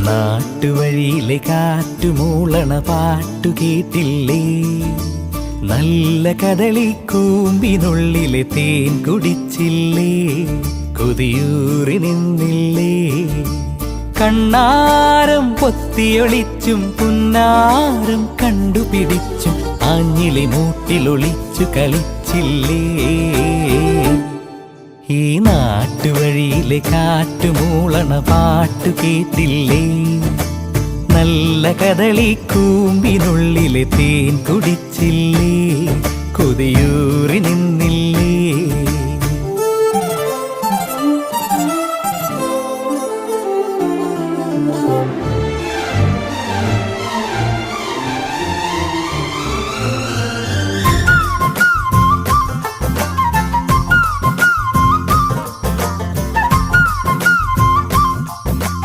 നാട്ടുവഴിയിലെ കാറ്റുമൂളണ പാട്ടു കേട്ടില്ലേ? നല്ല കദളിക്കൂമ്പിനുള്ളിലെ തേൻ കുടിച്ചില്ലേ? കൊതിയൂറി നിന്നില്ലേ? കണ്ണാരം പൊത്തിയൊളിച്ചും പുന്നാരം കണ്ടുപിടിച്ചും ആഞ്ഞിലി മൂട്ടിലൊളിച്ചു കളിച്ചില്ലേ? ഈ നാട്ടുവഴിയിലെ കാറ്റുമൂളണ പാട്ടു കേട്ടില്ലേ? നല്ല കദളിക്കൂമ്പിനുള്ളിലെ തേൻ കുടിച്ചില്ലേ? കൊതിയൂറി നിന്നില്ലേ?